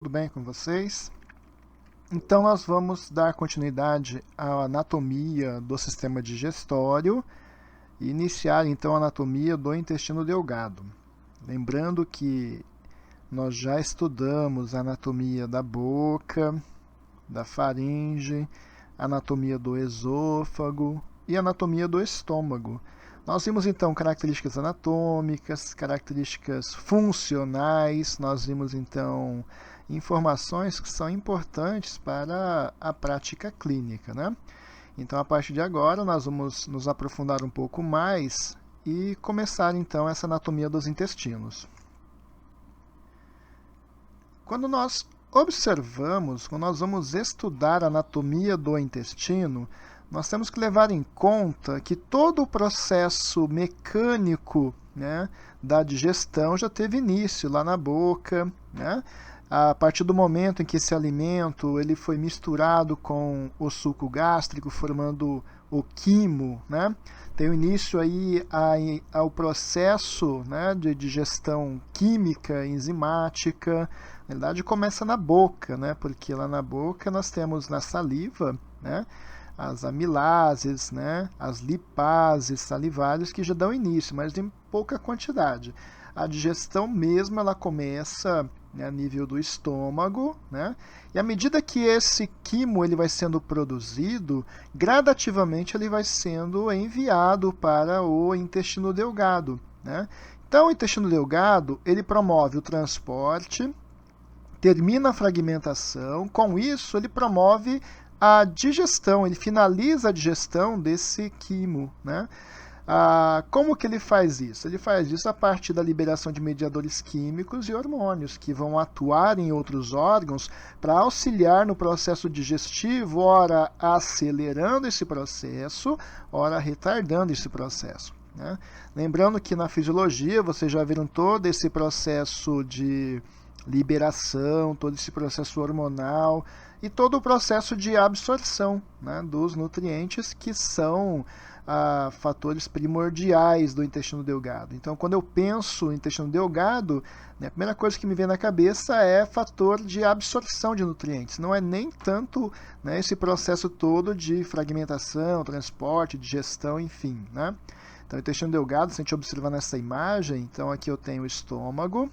Tudo bem com vocês? Então nós vamos dar continuidade à anatomia do sistema digestório e iniciar então a anatomia do intestino delgado. Lembrando que nós já estudamos a anatomia da boca, da faringe, anatomia do esôfago e anatomia do estômago. Nós vimos então características anatômicas, características funcionais, nós vimos então informações que são importantes para a prática clínica, né? Então, a partir de agora, nós vamos nos aprofundar um pouco mais e começar então essa anatomia dos intestinos. Quando nós observamos, quando nós vamos estudar a anatomia do intestino, nós temos que levar em conta que todo o processo mecânico, né, da digestão já teve início lá na boca, né? A partir do momento em que esse alimento ele foi misturado com o suco gástrico, formando o quimo, né? Tem o início aí ao processo, né, de digestão química, enzimática. Na verdade, começa na boca, né? Porque lá na boca nós temos na saliva, né, as amilases, né, as lipases salivares que já dão início, mas em pouca quantidade. A digestão mesmo ela começa, né, a nível do estômago, né? E à medida que esse quimo ele vai sendo produzido, gradativamente ele vai sendo enviado para o intestino delgado, né? Então, o intestino delgado ele promove o transporte, termina a fragmentação, com isso ele promove a digestão, ele finaliza a digestão desse quimo, né? Como que ele faz isso? Ele faz isso a partir da liberação de mediadores químicos e hormônios que vão atuar em outros órgãos para auxiliar no processo digestivo, ora acelerando esse processo, ora retardando esse processo, né? Lembrando que na fisiologia vocês já viram todo esse processo de liberação, todo esse processo hormonal e todo o processo de absorção, né, dos nutrientes que são fatores primordiais do intestino delgado. Então, quando eu penso em intestino delgado, né, a primeira coisa que me vem na cabeça é fator de absorção de nutrientes. Não é nem tanto, né, esse processo todo de fragmentação, transporte, digestão, enfim, né? Então, o intestino delgado, se a gente observar nessa imagem, então aqui eu tenho o estômago,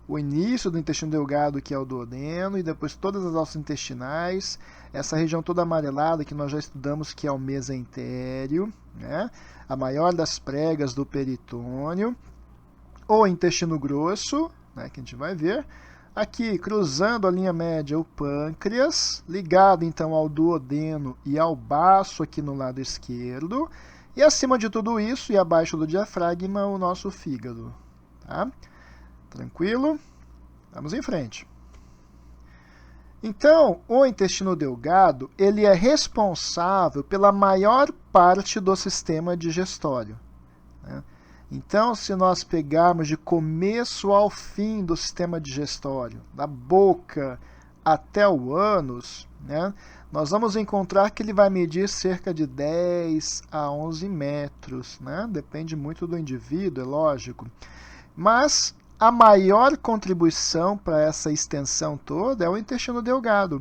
o início do intestino delgado, que é o duodeno, e depois todas as alças intestinais, essa região toda amarelada que nós já estudamos, que é o mesentério, né? A maior das pregas do peritônio, o intestino grosso, né, que a gente vai ver, aqui cruzando a linha média o pâncreas, ligado então ao duodeno e ao baço aqui no lado esquerdo, e acima de tudo isso e abaixo do diafragma o nosso fígado, tá? Tranquilo? Vamos em frente. Então, o intestino delgado ele é responsável pela maior parte do sistema digestório, né? Então, se nós pegarmos de começo ao fim do sistema digestório, da boca até o ânus, né, nós vamos encontrar que ele vai medir cerca de 10 a 11 metros, né? Depende muito do indivíduo, é lógico. Mas a maior contribuição para essa extensão toda é o intestino delgado,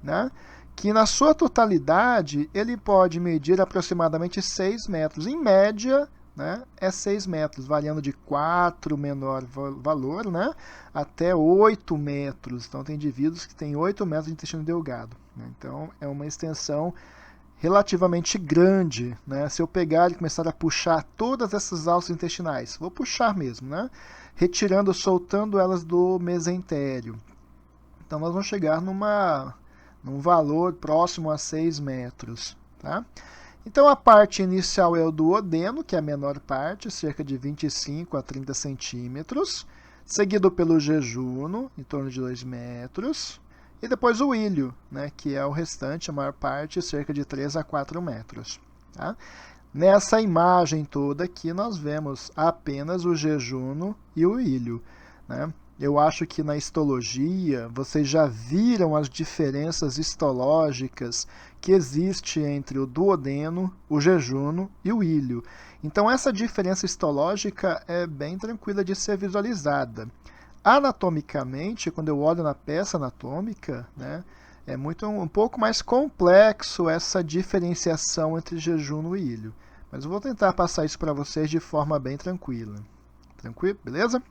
né? Que na sua totalidade ele pode medir aproximadamente 6 metros. Em média, né, é 6 metros, variando de 4, menor valor, né, até 8 metros. Então tem indivíduos que têm 8 metros de intestino delgado, né? Então é uma extensão relativamente grande, né? Se eu pegar e começar a puxar todas essas alças intestinais, vou puxar mesmo, né? Retirando, soltando elas do mesentério. Então nós vamos chegar num valor próximo a 6 metros, tá? Então a parte inicial é o duodeno, que é a menor parte, cerca de 25 a 30 centímetros, seguido pelo jejuno, em torno de 2 metros, e depois o ilho, né, que é o restante, a maior parte, cerca de 3 a 4 metros. Tá? Nessa imagem toda aqui, nós vemos apenas o jejuno e o ilho, né? Eu acho que na histologia, vocês já viram as diferenças histológicas que existem entre o duodeno, o jejuno e o ilho. Então, essa diferença histológica é bem tranquila de ser visualizada. anatomicamente, quando eu olho na peça anatômica, né, é um pouco mais complexo essa diferenciação entre jejum e ilho. Mas eu vou tentar passar isso para vocês de forma bem tranquila. Tranquilo? Beleza?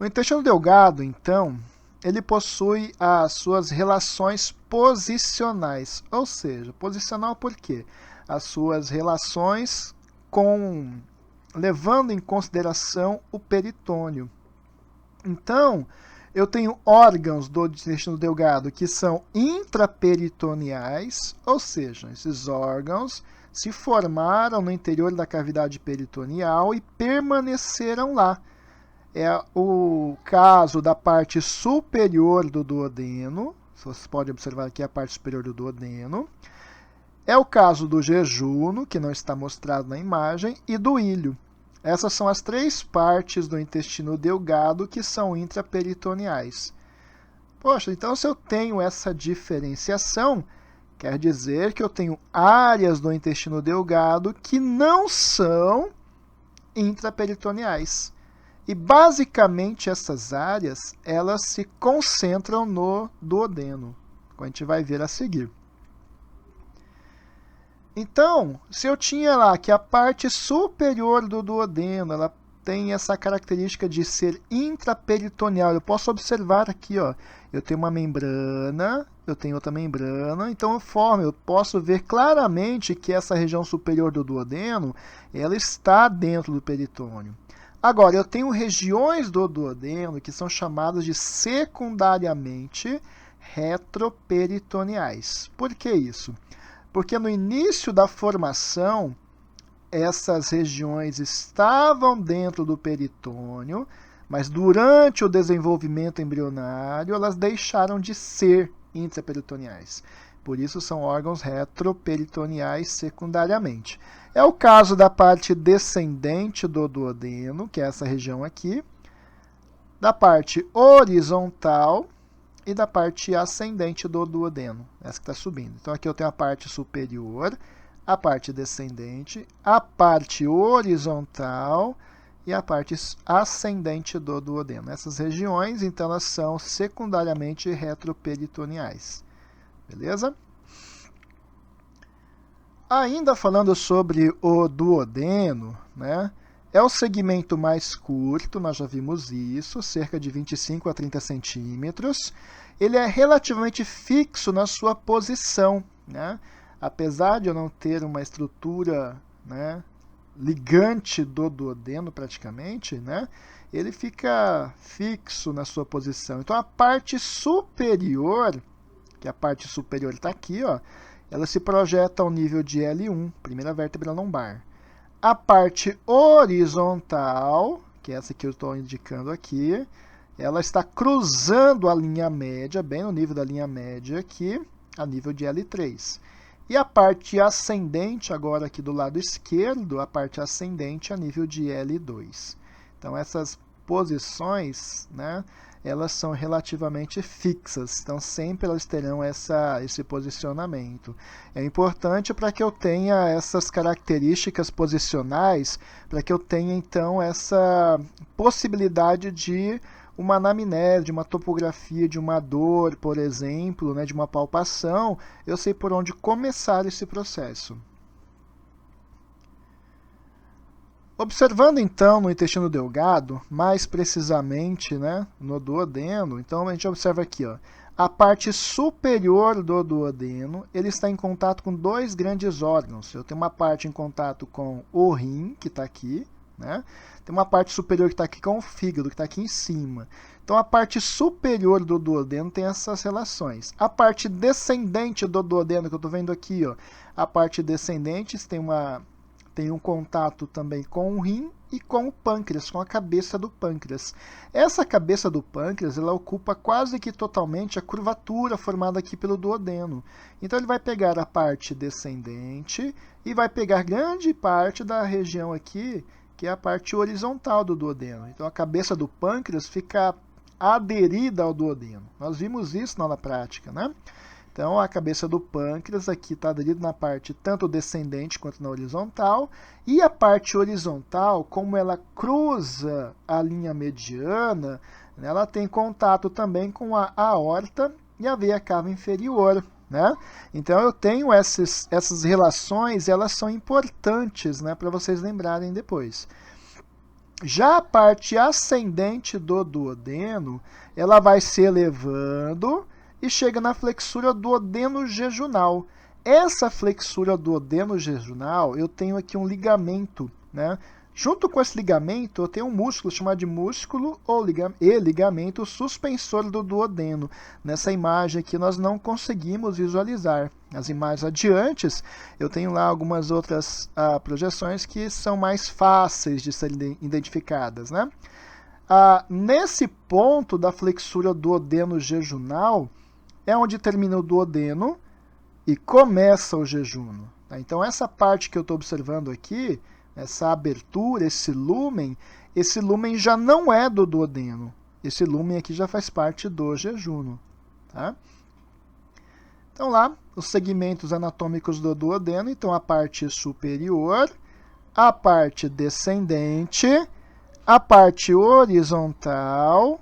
O intestino delgado, então, ele possui as suas relações posicionais. Ou seja, posicional por quê? As suas relações levando em consideração o peritônio. Então, eu tenho órgãos do intestino delgado que são intraperitoneais, ou seja, esses órgãos se formaram no interior da cavidade peritoneal e permaneceram lá. É o caso da parte superior do duodeno, vocês podem observar aqui a parte superior do duodeno. É o caso do jejuno, que não está mostrado na imagem, e do ilho. Essas são as três partes do intestino delgado que são intraperitoneais. Poxa, então se eu tenho essa diferenciação, quer dizer que eu tenho áreas do intestino delgado que não são intraperitoneais. E basicamente essas áreas, elas se concentram no duodeno, como a gente vai ver a seguir. Então, se eu tinha lá que a parte superior do duodeno, ela tem essa característica de ser intraperitoneal, eu posso observar aqui, ó, eu tenho uma membrana, eu tenho outra membrana, então eu posso ver claramente que essa região superior do duodeno, ela está dentro do peritônio. Agora, eu tenho regiões do duodeno que são chamadas de secundariamente retroperitoneais. Por que isso? Porque no início da formação, essas regiões estavam dentro do peritônio, mas durante o desenvolvimento embrionário, elas deixaram de ser intraperitoneais. Por isso, são órgãos retroperitoneais secundariamente. É o caso da parte descendente do duodeno, que é essa região aqui, da parte horizontal e da parte ascendente do duodeno, essa que está subindo. Então, aqui eu tenho a parte superior, a parte descendente, a parte horizontal e a parte ascendente do duodeno. Essas regiões, então, elas são secundariamente retroperitoneais. Beleza? Ainda falando sobre o duodeno, né? É o segmento mais curto, nós já vimos isso, cerca de 25 a 30 centímetros. Ele é relativamente fixo na sua posição, né? Apesar de eu não ter uma estrutura, né, ligante do duodeno praticamente, né? Ele fica fixo na sua posição. Então a parte superior, que a parte superior está aqui, ó, ela se projeta ao nível de L1, primeira vértebra lombar. A parte horizontal, que é essa que eu estou indicando aqui, ela está cruzando a linha média, bem no nível da linha média aqui, a nível de L3. E a parte ascendente, agora aqui do lado esquerdo, a parte ascendente a nível de L2. Então, essas posições, né, elas são relativamente fixas, então sempre elas terão esse posicionamento. É importante para que eu tenha essas características posicionais, para que eu tenha então essa possibilidade de uma anamnese, de uma topografia, de uma dor, por exemplo, né, de uma palpação, eu sei por onde começar esse processo. Observando então no intestino delgado, mais precisamente, né, no duodeno, então a gente observa aqui, ó, a parte superior do duodeno, ele está em contato com dois grandes órgãos. Eu tenho uma parte em contato com o rim, que está aqui, né? Tem uma parte superior que está aqui com o fígado, que está aqui em cima. Então a parte superior do duodeno tem essas relações. A parte descendente do duodeno, que eu estou vendo aqui, ó, a parte descendente tem um contato também com o rim e com o pâncreas, com a cabeça do pâncreas. Essa cabeça do pâncreas, ela ocupa quase que totalmente a curvatura formada aqui pelo duodeno. Então ele vai pegar a parte descendente e vai pegar grande parte da região aqui, que é a parte horizontal do duodeno. Então a cabeça do pâncreas fica aderida ao duodeno. Nós vimos isso na aula prática, né? Então, a cabeça do pâncreas aqui está aderido na parte tanto descendente quanto na horizontal. E a parte horizontal, como ela cruza a linha mediana, ela tem contato também com a aorta e a veia cava inferior. Né? Então, eu tenho essas relações, elas são importantes, né, para vocês lembrarem depois. Já a parte ascendente do duodeno, ela vai se elevando e chega na flexura duodeno-jejunal. Essa flexura duodeno-jejunal, eu tenho aqui um ligamento, né? Junto com esse ligamento, eu tenho um músculo chamado de músculo e ligamento suspensor do duodeno. Nessa imagem aqui, nós não conseguimos visualizar. As imagens adiantes, eu tenho lá algumas outras projeções que são mais fáceis de serem identificadas, né? Nesse ponto da flexura duodeno-jejunal, é onde termina o duodeno e começa o jejuno. Tá? Então, essa parte que eu estou observando aqui, essa abertura, esse lumen já não é do duodeno. Esse lumen aqui já faz parte do jejuno. Tá? Então, lá, os segmentos anatômicos do duodeno. Então, a parte superior, a parte descendente, a parte horizontal,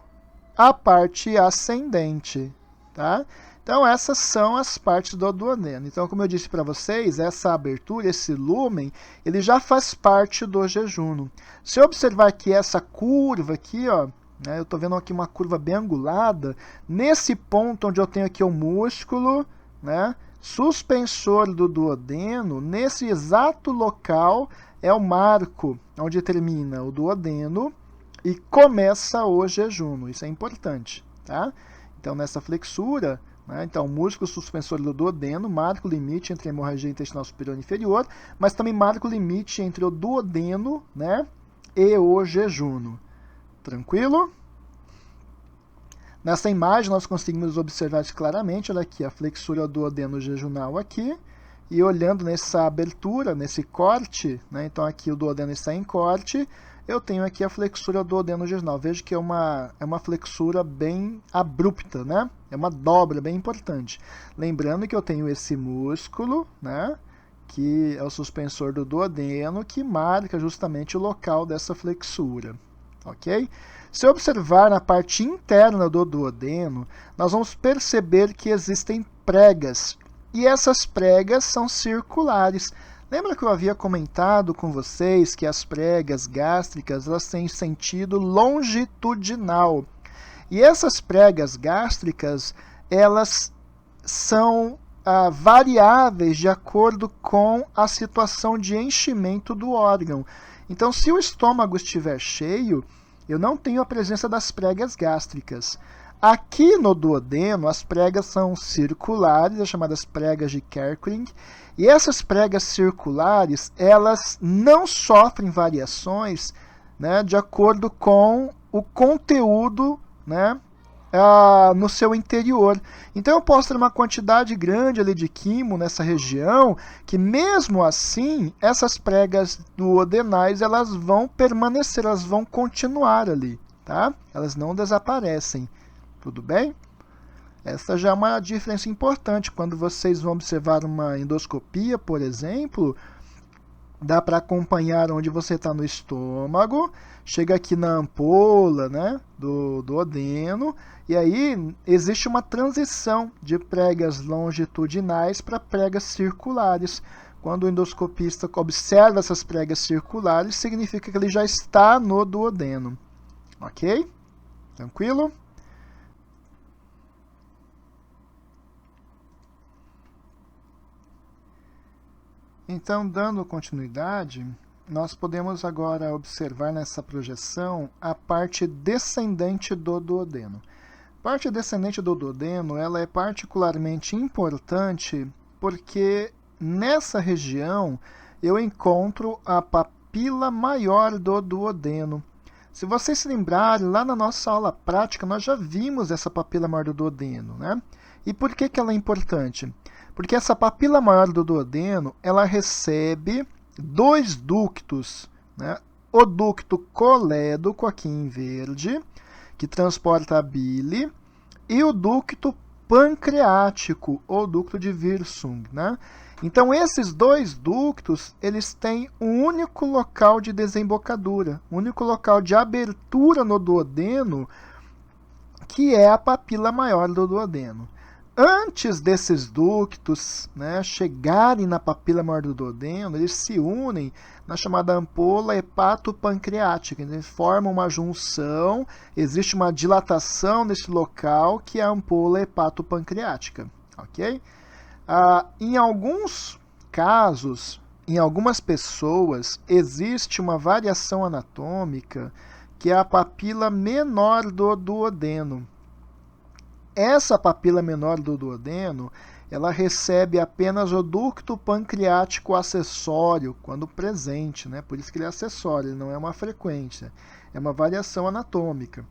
a parte ascendente. Tá? Então, essas são as partes do duodeno. Então, como eu disse para vocês, essa abertura, esse lumen, ele já faz parte do jejuno. Se eu observar aqui essa curva aqui, ó, né, eu estou vendo aqui uma curva bem angulada, nesse ponto onde eu tenho aqui o músculo, né, suspensor do duodeno, nesse exato local é o marco onde termina o duodeno e começa o jejuno. Isso é importante, tá? Então, nessa flexura, né, então, o músculo suspensor do duodeno marca o limite entre a hemorragia intestinal superior e inferior, mas também marca o limite entre o duodeno, né, e o jejuno. Tranquilo? Nessa imagem, nós conseguimos observar isso claramente. Olha aqui, a flexura duodeno-jejunal aqui. E olhando nessa abertura, nesse corte, né, então aqui o duodeno está em corte, eu tenho aqui a flexura duodeno-jejunal. Veja que é uma flexura bem abrupta, né? É uma dobra bem importante. Lembrando que eu tenho esse músculo, né, que é o suspensor do duodeno, que marca justamente o local dessa flexura. Ok? Se observar na parte interna do duodeno, nós vamos perceber que existem pregas. E essas pregas são circulares. Lembra que eu havia comentado com vocês que as pregas gástricas elas têm sentido longitudinal. E essas pregas gástricas elas são variáveis de acordo com a situação de enchimento do órgão. Então, se o estômago estiver cheio, eu não tenho a presença das pregas gástricas. Aqui no duodeno, as pregas são circulares, as chamadas pregas de Kerckring, e essas pregas circulares, elas não sofrem variações, né, de acordo com o conteúdo, né, no seu interior. Então, eu posso ter uma quantidade grande ali de quimo nessa região, que mesmo assim, essas pregas duodenais, elas vão permanecer, elas vão continuar ali, tá? Elas não desaparecem. Tudo bem? Essa já é uma diferença importante. Quando vocês vão observar uma endoscopia, por exemplo, dá para acompanhar onde você está no estômago, chega aqui na ampola, né, do duodeno, e aí existe uma transição de pregas longitudinais para pregas circulares. Quando o endoscopista observa essas pregas circulares, significa que ele já está no duodeno. Ok? Tranquilo? Então, dando continuidade, nós podemos agora observar nessa projeção a parte descendente do duodeno. A parte descendente do duodeno ela é particularmente importante porque nessa região eu encontro a papila maior do duodeno. Se vocês se lembrarem, lá na nossa aula prática, nós já vimos essa papila maior do duodeno, né? E por que ela é importante? Porque essa papila maior do duodeno, ela recebe dois ductos, né? O ducto colédoco, aqui em verde, que transporta a bile, e o ducto pancreático, ou ducto de Wirsung, né? Então, esses dois ductos, eles têm um único local de desembocadura, um único local de abertura no duodeno, que é a papila maior do duodeno. Antes desses ductos, né, chegarem na papila maior do duodeno, eles se unem na chamada ampola hepatopancreática. Eles formam uma junção, existe uma dilatação nesse local, que é a ampola hepatopancreática. Ok? Em alguns casos, em algumas pessoas, existe uma variação anatômica, que é a papila menor do duodeno. Essa papila menor do duodeno, ela recebe apenas o ducto pancreático acessório, quando presente, né? Por isso que ele é acessório, ele não é uma frequência, é uma variação anatômica.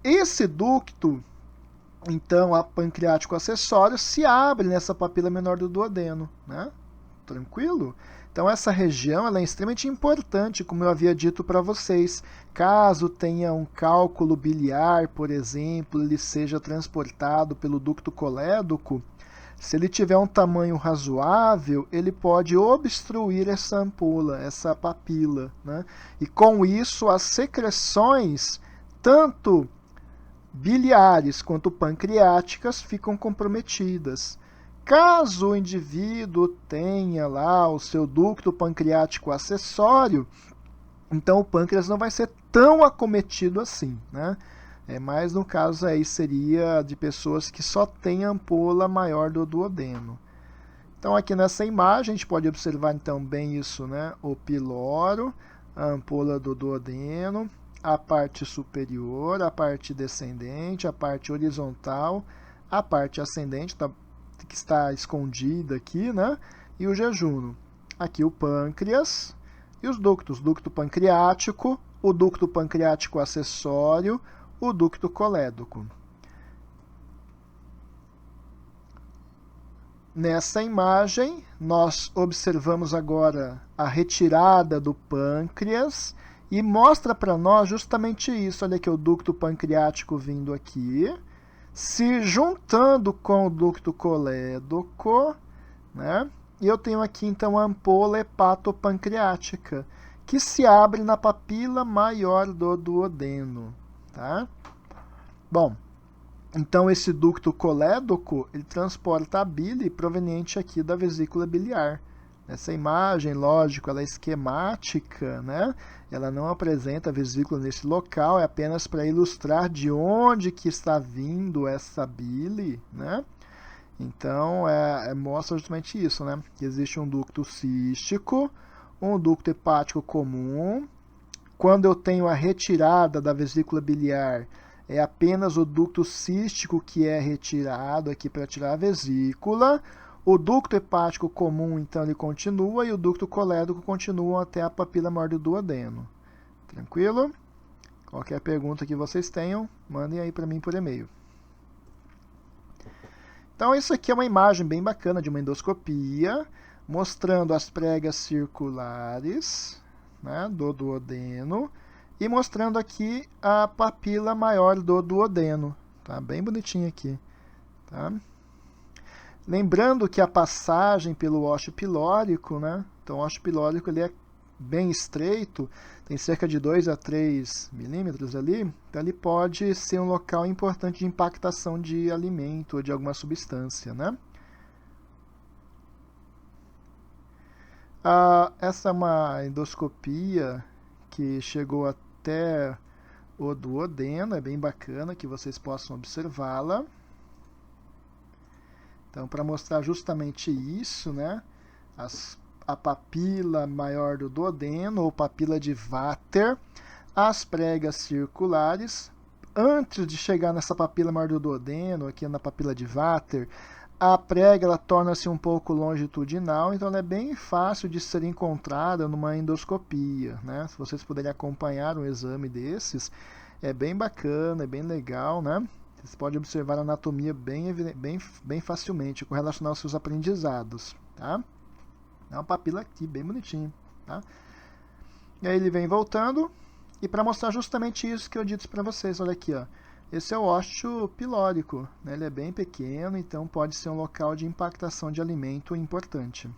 Esse ducto, então, a pancreático acessório, se abre nessa papila menor do duodeno, né? Tranquilo? Então, essa região ela é extremamente importante, como eu havia dito para vocês. Caso tenha um cálculo biliar, por exemplo, ele seja transportado pelo ducto colédoco, se ele tiver um tamanho razoável, ele pode obstruir essa ampola, essa papila, né? E com isso, as secreções, tanto biliares quanto pancreáticas, ficam comprometidas. Caso o indivíduo tenha lá o seu ducto pancreático acessório, então o pâncreas não vai ser tão acometido assim, né? Mas no caso aí seria de pessoas que só têm ampola maior do duodeno. Então aqui nessa imagem a gente pode observar então bem isso, né? O piloro, a ampola do duodeno, a parte superior, a parte descendente, a parte horizontal, a parte ascendente, que está escondida aqui, né? E o jejuno. Aqui o pâncreas e os ductos, ducto pancreático, o ducto pancreático acessório, o ducto colédoco. Nessa imagem, nós observamos agora a retirada do pâncreas e mostra para nós justamente isso. Olha aqui o ducto pancreático vindo aqui, se juntando com o ducto colédoco, né? E eu tenho aqui então a ampola hepatopancreática, que se abre na papila maior do duodeno, tá? Bom, então esse ducto colédoco, ele transporta a bile proveniente aqui da vesícula biliar. Essa imagem, lógico, ela é esquemática, né? Ela não apresenta a vesícula nesse local, é apenas para ilustrar de onde que está vindo essa bile, né? Então, mostra justamente isso, né? Que existe um ducto cístico, um ducto hepático comum. Quando eu tenho a retirada da vesícula biliar, é apenas o ducto cístico que é retirado aqui para tirar a vesícula. O ducto hepático comum, então, ele continua, e o ducto colédoco continua até a papila maior do duodeno. Tranquilo? Qualquer pergunta que vocês tenham, mandem aí para mim por e-mail. Então, isso aqui é uma imagem bem bacana de uma endoscopia, mostrando as pregas circulares, né, do duodeno, e mostrando aqui a papila maior do duodeno. Tá? Bem bonitinho aqui. Tá? Lembrando que a passagem pelo ósseo pilórico, né? Então o ósseo pilórico ele é bem estreito, tem cerca de 2 a 3 milímetros ali, então ele pode ser um local importante de impactação de alimento ou de alguma substância, né? Essa é uma endoscopia que chegou até o duodeno, é bem bacana que vocês possam observá-la. Então, para mostrar justamente isso, né, a papila maior do duodeno, ou papila de Vater, as pregas circulares. Antes de chegar nessa papila maior do duodeno, aqui na papila de Vater, a prega ela torna-se um pouco longitudinal, então ela é bem fácil de ser encontrada numa endoscopia, né? Se vocês puderem acompanhar um exame desses, é bem bacana, é bem legal, né? Vocês podem observar a anatomia bem facilmente, correlacionar aos seus aprendizados, tá? É uma papila aqui, bem bonitinho, tá? E aí ele vem voltando, e para mostrar justamente isso que eu disse para vocês, olha aqui, ó. Esse é o ósteo pilórico, né? Ele é bem pequeno, então pode ser um local de impactação de alimento importante.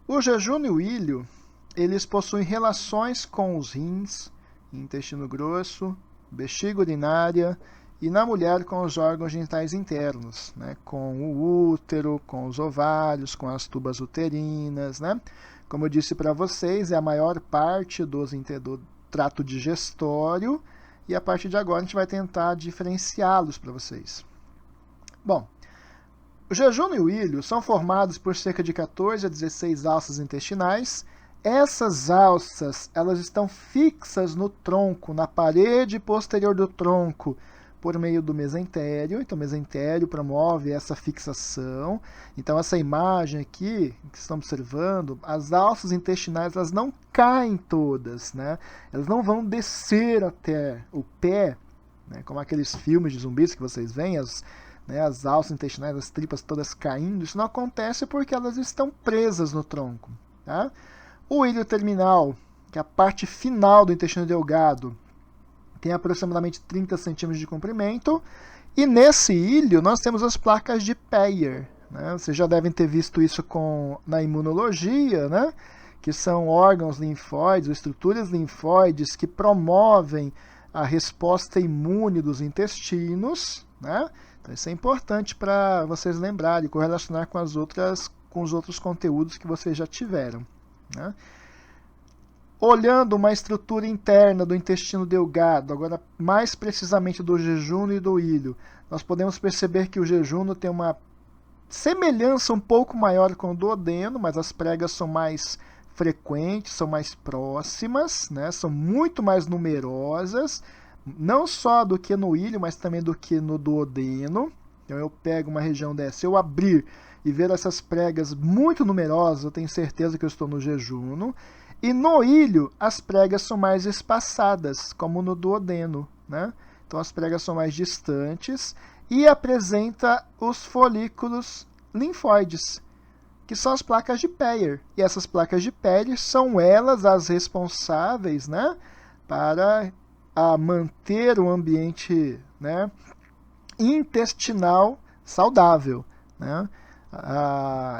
O jejum e o ilho, eles possuem relações com os rins, intestino grosso, bexiga urinária e na mulher com os órgãos genitais internos, né? Com o útero, com os ovários, com as tubas uterinas, né? Como eu disse para vocês, é a maior parte do trato digestório e a partir de agora a gente vai tentar diferenciá-los para vocês. Bom, o jejum e o ilho são formados por cerca de 14 a 16 alças intestinais. Essas alças, elas estão fixas no tronco, na parede posterior do tronco, por meio do mesentério. Então, o mesentério promove essa fixação. Então, essa imagem aqui, que estamos observando, as alças intestinais, elas não caem todas, né? Elas não vão descer até o pé, né? Como aqueles filmes de zumbis que vocês veem, as alças intestinais, as tripas todas caindo. Isso não acontece porque elas estão presas no tronco, tá? O ilho terminal, que é a parte final do intestino delgado, tem aproximadamente 30 centímetros de comprimento. E nesse ilho nós temos as placas de Peyer, né? Vocês já devem ter visto isso na imunologia, né? Que são órgãos linfóides, ou estruturas linfóides que promovem a resposta imune dos intestinos, né? Então isso é importante para vocês lembrarem, correlacionar com os outros conteúdos que vocês já tiveram, né? Olhando uma estrutura interna do intestino delgado, agora mais precisamente do jejum e do ilho, nós podemos perceber que o jejum tem uma semelhança um pouco maior com o duodeno, mas as pregas são mais frequentes, são mais próximas, né? São muito mais numerosas, não só do que no ilho, mas também do que no duodeno. Então eu pego uma região dessa, eu abrir e ver essas pregas muito numerosas, eu tenho certeza que eu estou no jejum. E no ilho, as pregas são mais espaçadas, como no duodeno, né? Então as pregas são mais distantes e apresenta os folículos linfóides, que são as placas de Peyer. E essas placas de Peyer são elas as responsáveis, né, para manter o ambiente, né, intestinal saudável, né?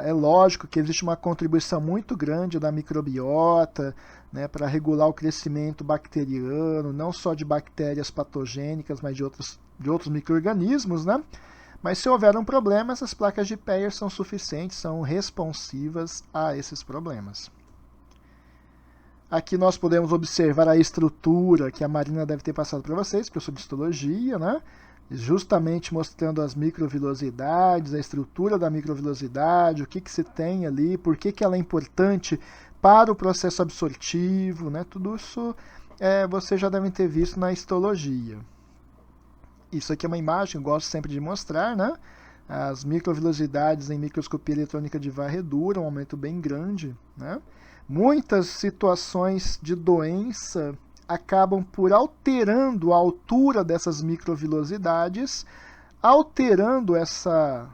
É lógico que existe uma contribuição muito grande da microbiota, né, para regular o crescimento bacteriano, não só de bactérias patogênicas, mas de outros micro-organismos, né? Mas se houver um problema, essas placas de Peyer são suficientes, são responsivas a esses problemas. Aqui nós podemos observar a estrutura que a Marina deve ter passado para vocês, porque eu sou de histologia, né? Justamente mostrando as microvilosidades, a estrutura da microvilosidade, o que se tem ali, por que ela é importante para o processo absortivo, né? Tudo isso vocês já devem ter visto na histologia. Isso aqui é uma imagem que eu gosto sempre de mostrar, né? As microvilosidades em microscopia eletrônica de varredura, um aumento bem grande, né? Muitas situações de doença acabam por alterando a altura dessas microvilosidades. Alterando essa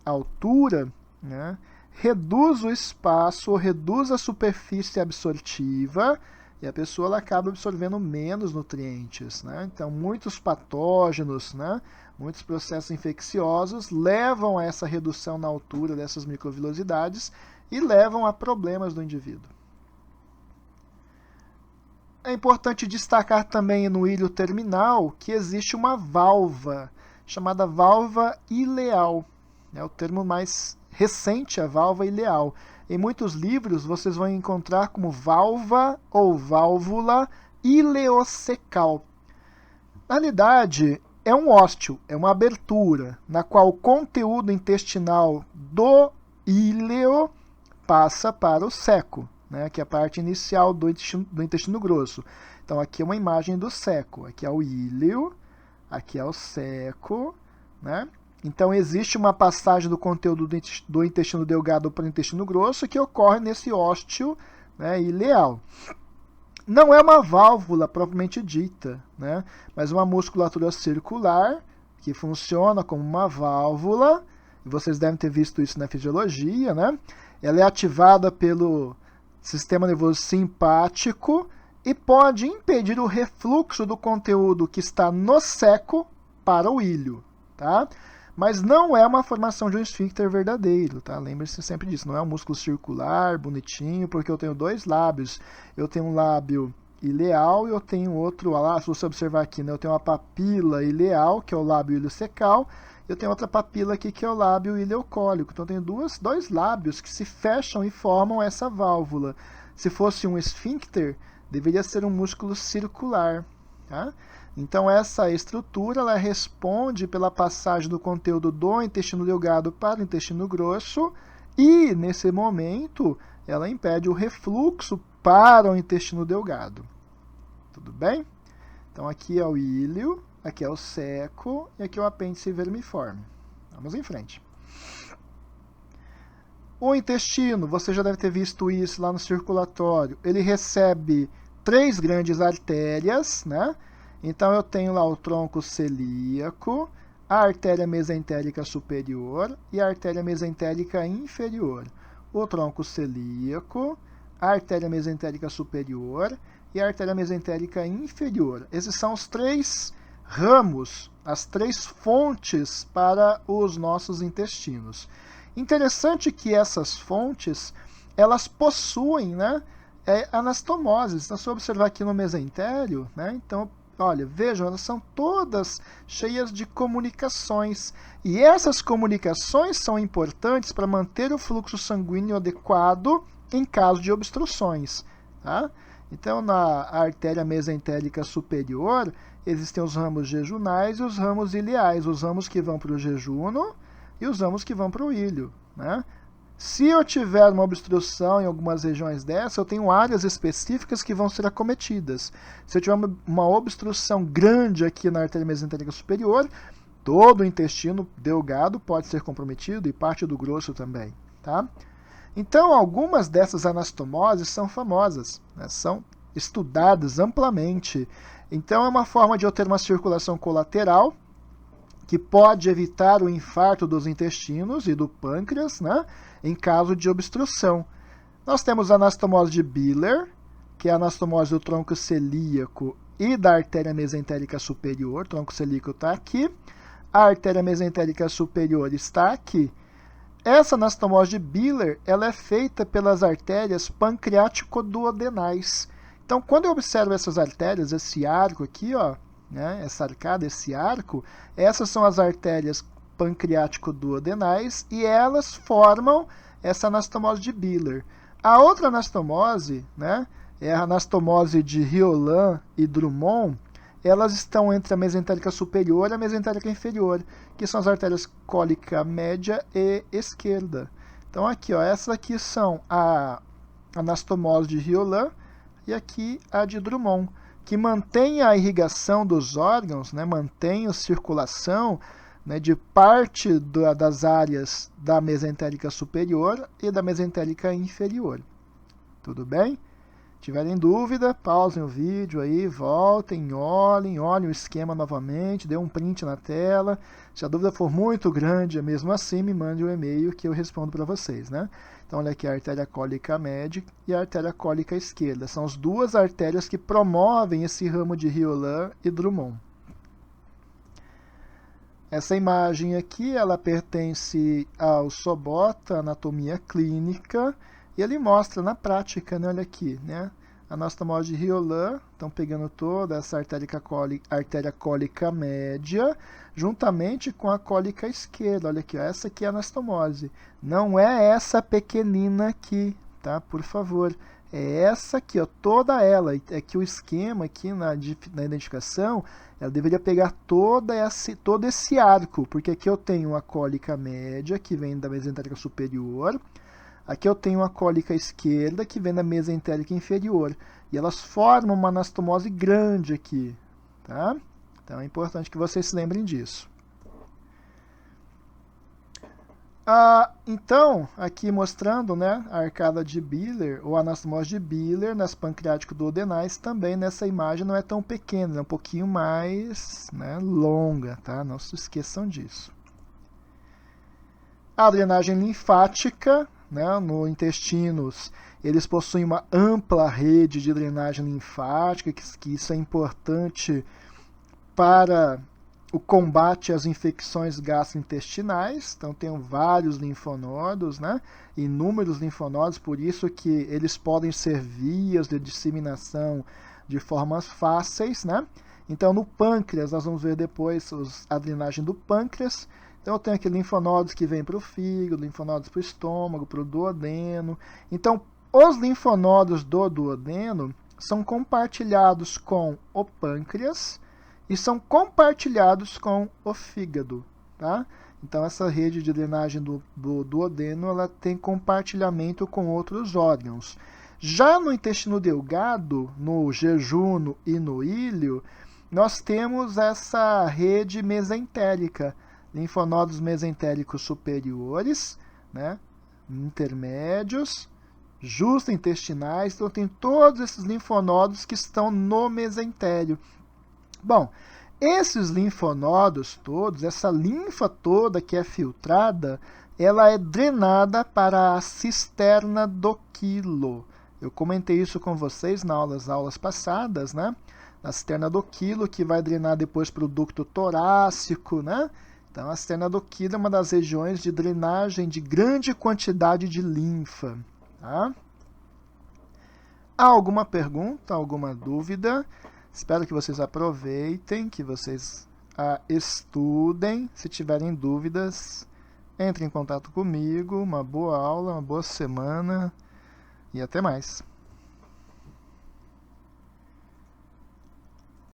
altura, né, reduz o espaço, reduz a superfície absortiva e a pessoa ela acaba absorvendo menos nutrientes, né? Então, muitos patógenos, né, muitos processos infecciosos levam a essa redução na altura dessas microvilosidades e levam a problemas do indivíduo. É importante destacar também no ilho terminal que existe uma válvula, chamada válvula ileal. É o termo mais recente, a válvula ileal. Em muitos livros vocês vão encontrar como válvula ou válvula ileocecal. Na realidade, é um ósteo, é uma abertura, na qual o conteúdo intestinal do íleo passa para o ceco, né, que é a parte inicial do intestino grosso. Então, aqui é uma imagem do ceco. Aqui é o íleo, aqui é o ceco, né? Então, existe uma passagem do conteúdo do intestino delgado para o intestino grosso que ocorre nesse ósteo, né, ileal. Não é uma válvula propriamente dita, né, mas uma musculatura circular que funciona como uma válvula. Vocês devem ter visto isso na fisiologia, né? Ela é ativada pelo sistema nervoso simpático e pode impedir o refluxo do conteúdo que está no seco para o ilho, tá? Mas não é uma formação de um esfíncter verdadeiro, tá? Lembre-se sempre disso, não é um músculo circular, bonitinho, porque eu tenho dois lábios. Eu tenho um lábio ileal e eu tenho outro, lá, se você observar aqui, né, eu tenho uma papila ileal, que é o lábio iliocecal, eu tenho outra papila aqui, que é o lábio ileocólico. Então, eu tenho dois lábios que se fecham e formam essa válvula. Se fosse um esfíncter, deveria ser um músculo circular, tá? Então, essa estrutura ela responde pela passagem do conteúdo do intestino delgado para o intestino grosso e, nesse momento, ela impede o refluxo para o intestino delgado. Tudo bem? Então, aqui é o íleo, aqui é o seco e aqui é o apêndice vermiforme. Vamos em frente. O intestino, você já deve ter visto isso lá no circulatório, ele recebe 3 grandes artérias, né? Então, eu tenho lá o tronco celíaco, a artéria mesentérica superior e a artéria mesentérica inferior. O tronco celíaco, a artéria mesentérica superior e a artéria mesentérica inferior. Esses são os 3 ramos, as 3 fontes para os nossos intestinos. Interessante que essas fontes, elas possuem, né, anastomoses. Então, se eu observar aqui no mesentério, né, então, olha, vejam, elas são todas cheias de comunicações. E essas comunicações são importantes para manter o fluxo sanguíneo adequado em caso de obstruções, tá? Então, na artéria mesentérica superior, existem os ramos jejunais e os ramos ileais, os ramos que vão para o jejuno e os ramos que vão para o ilho, né? Se eu tiver uma obstrução em algumas regiões dessa, eu tenho áreas específicas que vão ser acometidas. Se eu tiver uma obstrução grande aqui na artéria mesentérica superior, todo o intestino delgado pode ser comprometido e parte do grosso também, tá? Então, algumas dessas anastomoses são famosas, né? São estudadas amplamente. Então, é uma forma de eu ter uma circulação colateral que pode evitar o infarto dos intestinos e do pâncreas, né, em caso de obstrução. Nós temos a anastomose de Biller, que é a anastomose do tronco celíaco e da artéria mesentérica superior. O tronco celíaco está aqui, a artéria mesentérica superior está aqui. Essa anastomose de Biller ela é feita pelas artérias pancreático-duodenais. Então, quando eu observo essas artérias, esse arco aqui, ó, né, essa arcada, esse arco, essas são as artérias pancreático-duodenais e elas formam essa anastomose de Biller. A outra anastomose, né, é a anastomose de Riolan e Drummond. Elas estão entre a mesentérica superior e a mesentérica inferior, que são as artérias cólica média e esquerda. Então, aqui, ó, essas aqui são a anastomose de Riolan e aqui a de Drummond, que mantém a irrigação dos órgãos, né, mantém a circulação, né, de parte das áreas da mesentérica superior e da mesentérica inferior. Tudo bem? Se tiverem dúvida, pausem o vídeo aí, voltem, olhem o esquema novamente, dê um print na tela. Se a dúvida for muito grande, mesmo assim, me mande um e-mail que eu respondo para vocês, né? Então, olha aqui a artéria cólica média e a artéria cólica esquerda. São as duas artérias que promovem esse ramo de Riolan e Drummond. Essa imagem aqui, ela pertence ao Sobota, Anatomia Clínica, e ele mostra na prática, né, olha aqui, né, a anastomose de Riolan, estão pegando toda essa artéria cólica média, juntamente com a cólica esquerda, olha aqui, ó, essa aqui é a anastomose, não é essa pequenina aqui, tá, por favor, é essa aqui, ó, toda ela, é que o esquema aqui na identificação, ela deveria pegar todo esse arco, porque aqui eu tenho a cólica média, que vem da mesentérica superior, aqui eu tenho a cólica esquerda, que vem da mesentérica inferior, e elas formam uma anastomose grande aqui, tá? Então é importante que vocês se lembrem disso. Então, aqui mostrando, né, a arcada de Biller, ou a anastomose de Biller, nas pancreático-duodenais, também nessa imagem não é tão pequena, é um pouquinho mais, né, longa, tá? Não se esqueçam disso. A drenagem linfática, né, no intestinos, eles possuem uma ampla rede de drenagem linfática, que isso é importante para o combate às infecções gastrointestinais. Então tem vários linfonodos, né? Inúmeros linfonodos, por isso que eles podem ser vias de disseminação de formas fáceis, né? Então no pâncreas, nós vamos ver depois a drenagem do pâncreas. Então eu tenho aqui linfonodos que vêm para o fígado, linfonodos para o estômago, para o duodeno. Então os linfonodos do duodeno são compartilhados com o pâncreas e são compartilhados com o fígado, tá? Então essa rede de drenagem do duodeno, ela tem compartilhamento com outros órgãos. Já no intestino delgado, no jejuno e no íleo, nós temos essa rede mesentérica, linfonodos mesentéricos superiores, né, intermédios, justo-intestinais. Então tem todos esses linfonodos que estão no mesentério. Bom, esses linfonodos todos, essa linfa toda que é filtrada, ela é drenada para a cisterna do quilo. Eu comentei isso com vocês nas aulas passadas, né? A cisterna do quilo, que vai drenar depois para o ducto torácico, né? Então, a cisterna do quilo é uma das regiões de drenagem de grande quantidade de linfa, tá? Há alguma pergunta, alguma dúvida? Espero que vocês aproveitem, que vocês estudem. Se tiverem dúvidas, entre em contato comigo. Uma boa aula, uma boa semana e até mais.